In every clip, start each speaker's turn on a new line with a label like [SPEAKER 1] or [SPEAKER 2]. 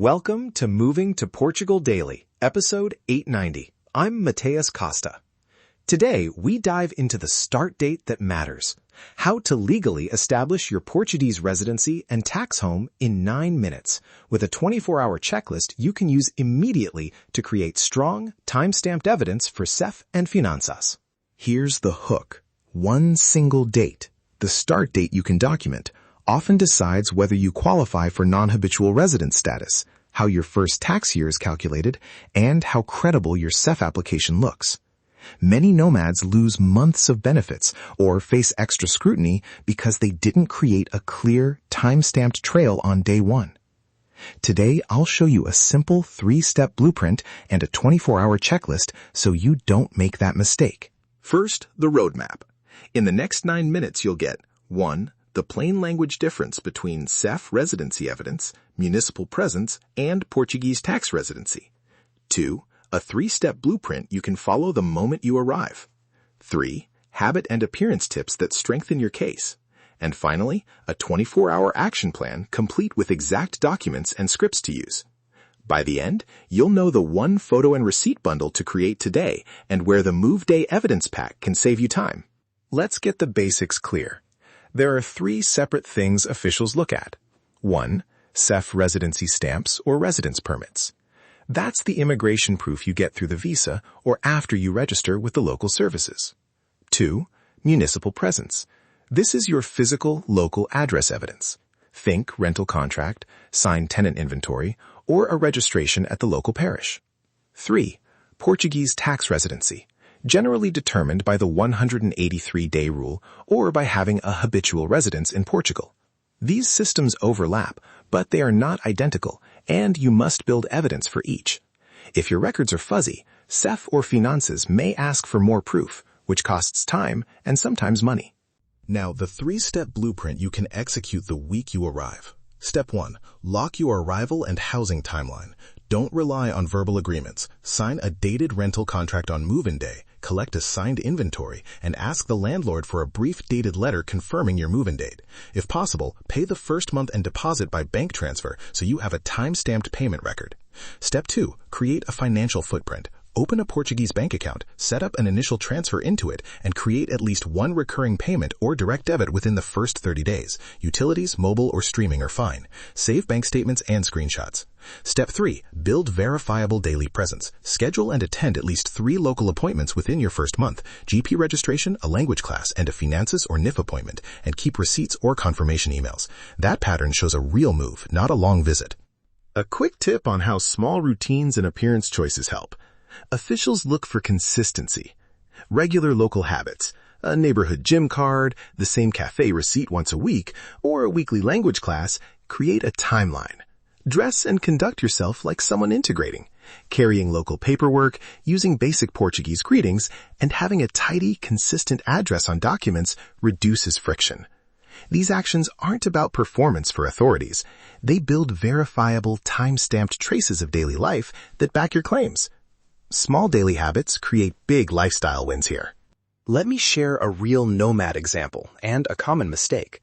[SPEAKER 1] Welcome to Moving to Portugal Daily, episode 890. I'm Mateus Costa. Today, we dive into the start date that matters, how to legally establish your Portuguese residency and tax home in 9 minutes, with a 24-hour checklist you can use immediately to create strong, time-stamped evidence for CEF and Finanças. Here's the hook. One single date, the start date you can document, often decides whether you qualify for non-habitual resident status, how your first tax year is calculated, and how credible your CEF application looks. Many nomads lose months of benefits or face extra scrutiny because they didn't create a clear, time-stamped trail on day one. Today, I'll show you a simple 3-step blueprint and a 24-hour checklist so you don't make that mistake. First, the roadmap. In the next 9 minutes, you'll get 1. The plain language difference between CEF residency evidence, municipal presence, and Portuguese tax residency. 2. A 3-step blueprint you can follow the moment you arrive. 3. Habit and appearance tips that strengthen your case. And finally, a 24-hour action plan complete with exact documents and scripts to use. By the end, you'll know the 1 photo and receipt bundle to create today and where the Move Day evidence pack can save you time. Let's get the basics clear. There are 3 separate things officials look at. 1. CEF residency stamps or residence permits. That's the immigration proof you get through the visa or after you register with the local services. 2. Municipal presence. This is your physical local address evidence. Think rental contract, signed tenant inventory, or a registration at the local parish. 3. Portuguese tax residency. Generally determined by the 183-day rule or by having a habitual residence in Portugal. These systems overlap, but they are not identical, and you must build evidence for each. If your records are fuzzy, CEF or Finanças may ask for more proof, which costs time and sometimes money. Now, the 3-step blueprint you can execute the week you arrive. Step 1. Lock your arrival and housing timeline. Don't rely on verbal agreements. Sign a dated rental contract on move-in day, collect a signed inventory, and ask the landlord for a brief dated letter confirming your move-in date. If possible, pay the first month and deposit by bank transfer so you have a time-stamped payment record. Step 2. Create a financial footprint. Open a Portuguese bank account, set up an initial transfer into it, and create at least 1 recurring payment or direct debit within the first 30 days. Utilities, mobile, or streaming are fine. Save bank statements and screenshots. Step 3. Build verifiable daily presence. Schedule and attend at least 3 local appointments within your first month, GP registration, a language class, and a Finanças or NIF appointment, and keep receipts or confirmation emails. That pattern shows a real move, not a long visit. A quick tip on how small routines and appearance choices help. Officials look for consistency. Regular local habits, a neighborhood gym card, the same cafe receipt once a week, or a weekly language class create a timeline. Dress and conduct yourself like someone integrating, carrying local paperwork, using basic Portuguese greetings, and having a tidy, consistent address on documents reduces friction. These actions aren't about performance for authorities. They build verifiable, time-stamped traces of daily life that back your claims. Small daily habits create big lifestyle wins here. Let me share a real nomad example and a common mistake.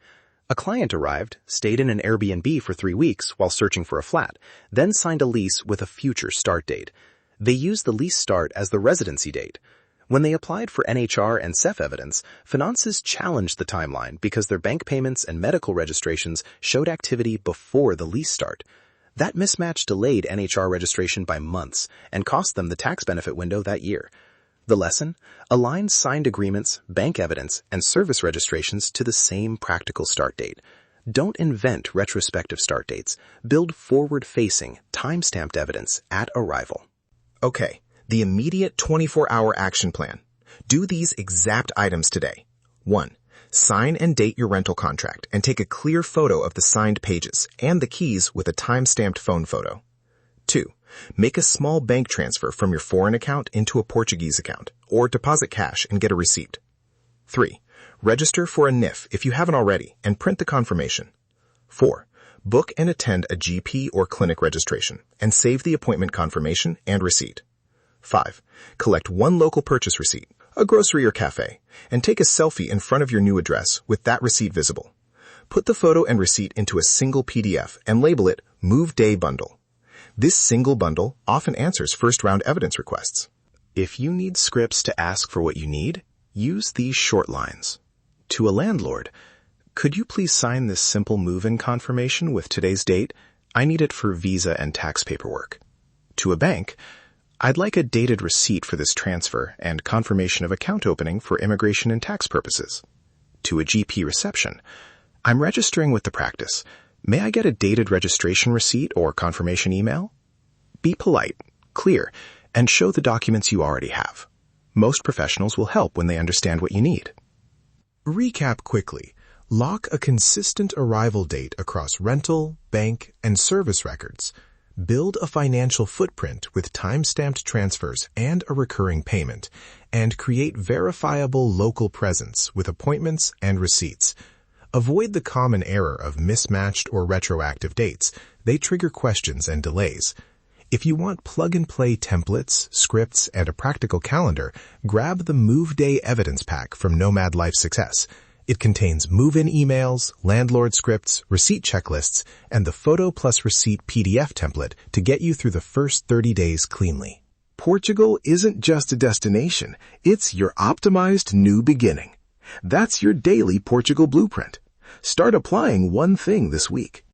[SPEAKER 1] A client arrived, stayed in an Airbnb for 3 weeks while searching for a flat, then signed a lease with a future start date. They used the lease start as the residency date. When they applied for NHR and CEF evidence, Finanças challenged the timeline because their bank payments and medical registrations showed activity before the lease start. That mismatch delayed NHR registration by months and cost them the tax benefit window that year. The lesson? Align signed agreements, bank evidence, and service registrations to the same practical start date. Don't invent retrospective start dates. Build forward-facing, time-stamped evidence at arrival. Okay, the immediate 24-hour action plan. Do these exact items today. 1. Sign and date your rental contract and take a clear photo of the signed pages and the keys with a time-stamped phone photo. 2. Make a small bank transfer from your foreign account into a Portuguese account or deposit cash and get a receipt. 3. Register for a NIF if you haven't already and print the confirmation. 4. Book and attend a GP or clinic registration and save the appointment confirmation and receipt. 5. Collect 1 local purchase receipt, a grocery or cafe, and take a selfie in front of your new address with that receipt visible. Put the photo and receipt into a single PDF and label it Move Day Bundle. This single bundle often answers first-round evidence requests. If you need scripts to ask for what you need, use these short lines. To a landlord, could you please sign this simple move-in confirmation with today's date? I need it for visa and tax paperwork. To a bank, I'd like a dated receipt for this transfer and confirmation of account opening for immigration and tax purposes. To a GP reception, I'm registering with the practice. May I get a dated registration receipt or confirmation email? Be polite, clear, and show the documents you already have. Most professionals will help when they understand what you need. Recap quickly. Lock a consistent arrival date across rental, bank, and service records. Build a financial footprint with time-stamped transfers and a recurring payment, and create verifiable local presence with appointments and receipts. Avoid the common error of mismatched or retroactive dates. They trigger questions and delays. If you want plug-and-play templates, scripts, and a practical calendar, grab the Move Day Evidence Pack from Nomad Life Success. It contains move-in emails, landlord scripts, receipt checklists, and the Photo plus Receipt PDF template to get you through the first 30 days cleanly. Portugal isn't just a destination, it's your optimized new beginning. That's your daily Portugal blueprint. Start applying one thing this week.